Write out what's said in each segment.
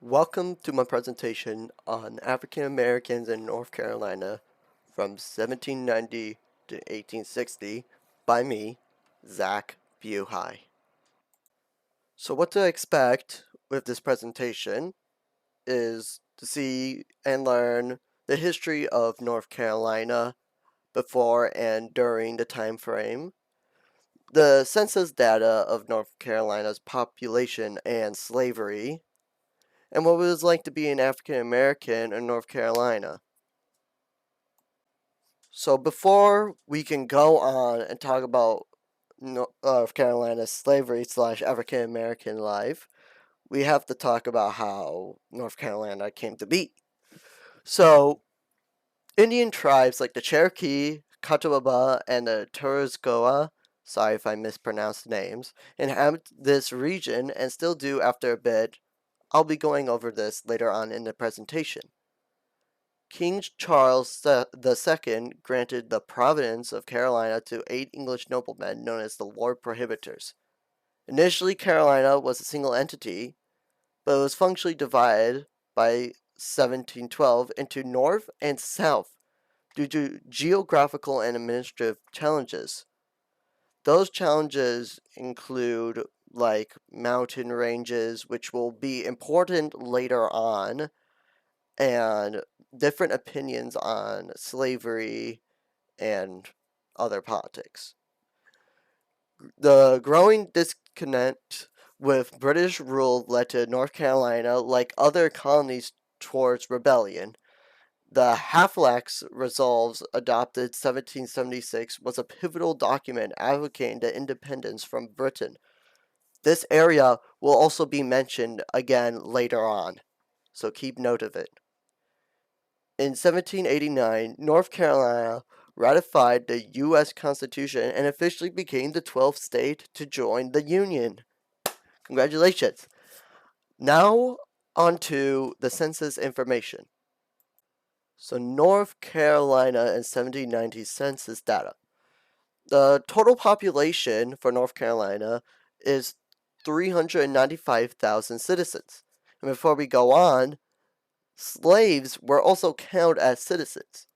Welcome to my presentation on African Americans in North Carolina from 1790 to 1860 by me, Zach Buhai. So what to expect with this presentation is to see and learn the history of North Carolina before and during the time frame, the census data of North Carolina's population and slavery, and what it was like to be an African American in North Carolina. So before we can go on and talk about North Carolina's slavery slash African American life, we have to talk about how North Carolina came to be. So Indian tribes like the Cherokee, Catawba, and the Turuscoa, sorry if I mispronounced names, inhabit this region and still do after a bit. I'll be going over this later on in the presentation. King Charles II granted the province of Carolina to 8 English noblemen known as the Lord Prohibitors. Initially, Carolina was a single entity, but it was functionally divided by 1712 into North and South due to geographical and administrative challenges. Those challenges include like mountain ranges, which will be important later on, and different opinions on slavery and other politics. The growing discontent with British rule led to North Carolina, like other colonies, towards rebellion. The Halifax Resolves, adopted 1776, was a pivotal document advocating the independence from Britain. This area will also be mentioned again later on, so keep note of it. In 1789, North Carolina ratified the U.S. Constitution and officially became the 12th state to join the Union. Congratulations! Now, on to the census information. So, North Carolina in 1790 census data. The total population for North Carolina is 395,000 citizens. And before we go on, slaves were also counted as citizens,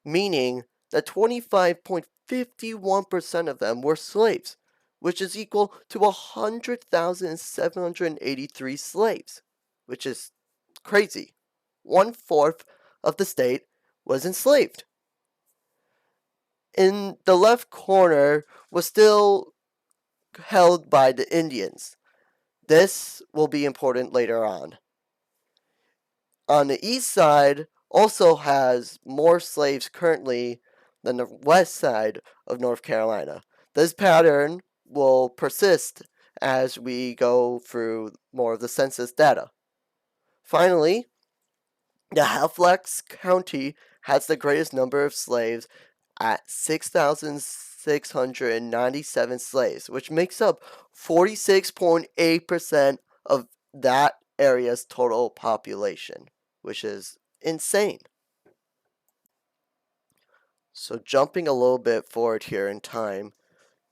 meaning that 25.51% of them were slaves, which is equal to 100,783 slaves, which is crazy. 1/4 of the state was enslaved. In the left corner was still held by the Indians. This will be important later on. On the east side also has more slaves currently than the west side of North Carolina. This pattern will persist as we go through more of the census data. Finally, the Halifax County has the greatest number of slaves at 6,697 slaves, which makes up 46.8% of that area's total population, which is insane. So jumping a little bit forward here in time,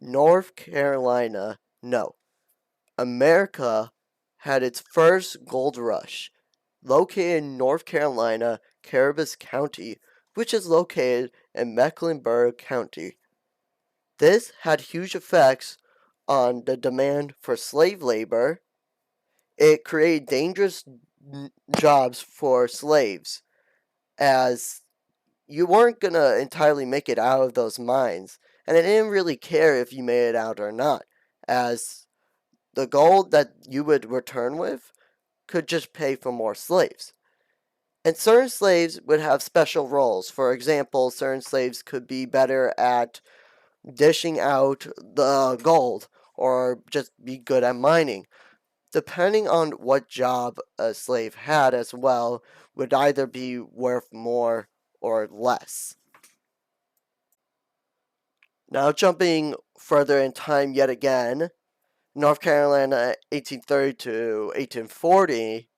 North Carolina, no, America had its first gold rush, located in North Carolina, Caribous County, which is located in Mecklenburg County. This had huge effects on the demand for slave labor. It created dangerous jobs for slaves, as you weren't going to entirely make it out of those mines, and it didn't really care if you made it out or not, as the gold that you would return with could just pay for more slaves. And certain slaves would have special roles. For example, certain slaves could be better at dishing out the gold or just be good at mining. Depending on what job a slave had as well, would either be worth more or less. Now jumping further in time yet again, North Carolina 1830 to 1840,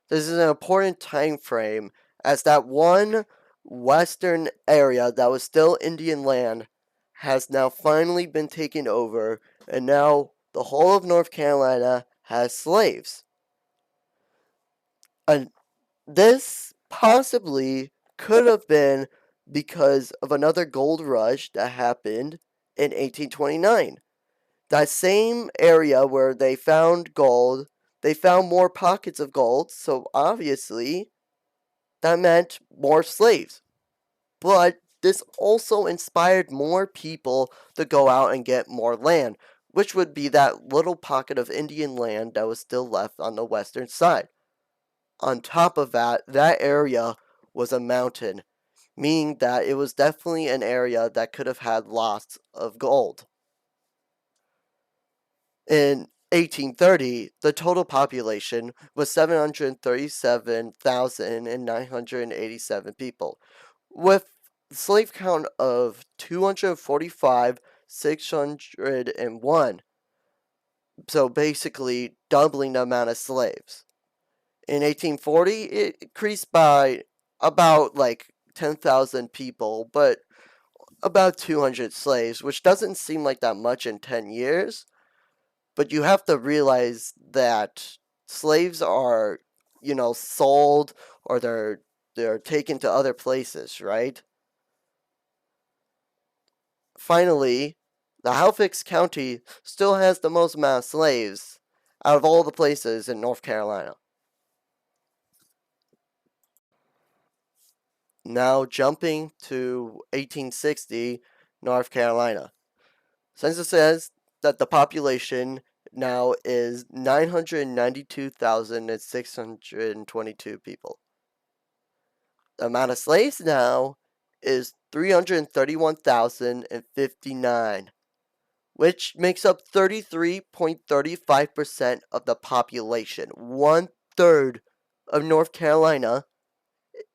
this is an important time frame as that one western area that was still Indian land has now finally been taken over, and now the whole of North Carolina has slaves. And this possibly could have been because of another gold rush that happened in 1829. That same area where they found gold, they found more pockets of gold, so obviously that meant more slaves. But this also inspired more people to go out and get more land, which would be that little pocket of Indian land that was still left on the western side. On top of that, that area was a mountain, meaning that it was definitely an area that could have had lots of gold. In 1830, the total population was 737,987 people, with a slave count of 245,601, so basically doubling the amount of slaves. In 1840, it increased by about like 10,000 people, but about 200 slaves, which doesn't seem like that much in 10 years. But you have to realize that slaves are, sold or they're taken to other places, right? Finally, the Halifax County still has the most amount of slaves out of all the places in North Carolina. Now jumping to 1860, North Carolina. Census says that the population now is 992,622 people. The amount of slaves now is 331,059, which makes up 33.35% of the population. One third of North Carolina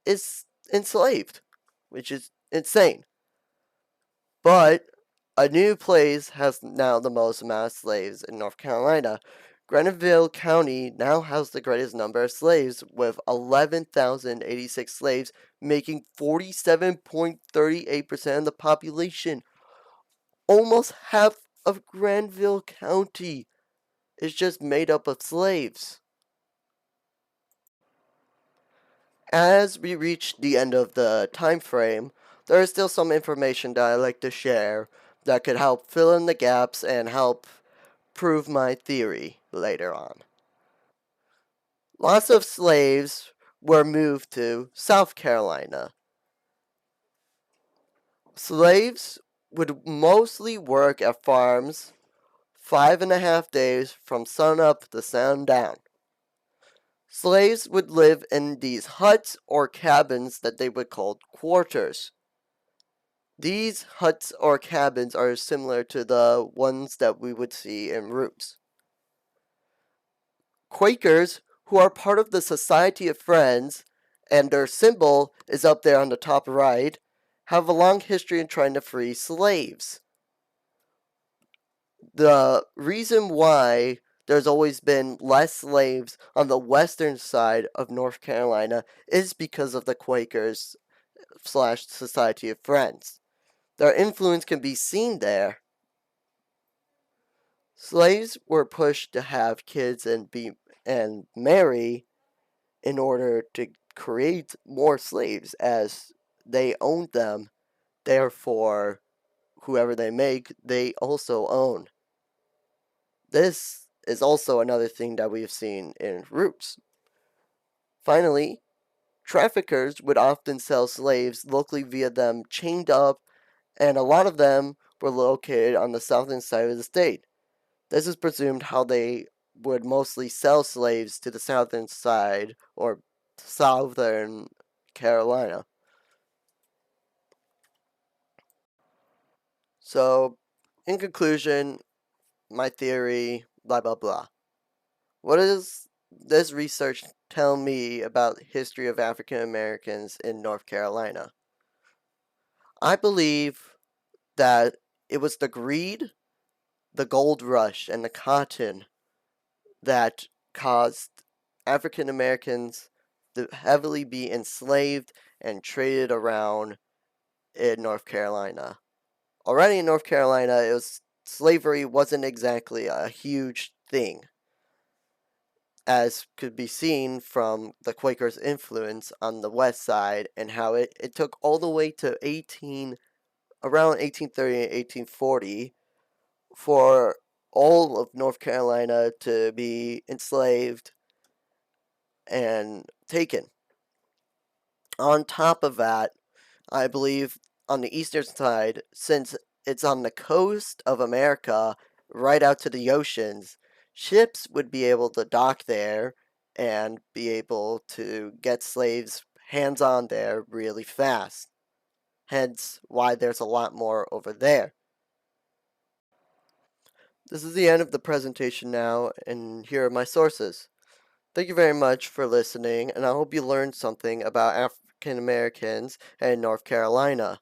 is enslaved, which is insane. But a new place has now the most amount of slaves in North Carolina. Grenville County now has the greatest number of slaves, with 11,086 slaves, making 47.38% of the population. Almost half of Grenville County is just made up of slaves. As we reach the end of the time frame, there is still some information that I like to share that could help fill in the gaps and help prove my theory later on. Lots of slaves were moved to South Carolina. Slaves would mostly work at farms 5.5 days from sunup to sundown. Slaves would live in these huts or cabins that they would call quarters. These huts or cabins are similar to the ones that we would see in Roots. Quakers, who are part of the Society of Friends, and their symbol is up there on the top right, have a long history in trying to free slaves. The reason why there's always been less slaves on the western side of North Carolina is because of the Quakers slash Society of Friends. Their influence can be seen there. Slaves were pushed to have kids and marry in order to create more slaves as they owned them. Therefore, whoever they make, they also own. This is also another thing that we've seen in Roots. Finally, traffickers would often sell slaves locally via them chained up, and a lot of them were located on the southern side of the state. This is presumed how they would mostly sell slaves to the southern side or southern Carolina. So, in conclusion, my theory, blah blah blah. What does this research tell me about the history of African Americans in North Carolina? I believe that it was the greed, the gold rush, and the cotton that caused African Americans to heavily be enslaved and traded around in North Carolina. Already in North Carolina, slavery wasn't exactly a huge thing. as could be seen from the Quakers' influence on the west side and how it took all the way to around 1830 and 1840 for all of North Carolina to be enslaved and taken. On top of that, I believe on the eastern side, since it's on the coast of America, right out to the oceans, ships would be able to dock there and be able to get slaves hands on there really fast. Hence, why there's a lot more over there. This is the end of the presentation now, and here are my sources. Thank you very much for listening, and I hope you learned something about African Americans and North Carolina.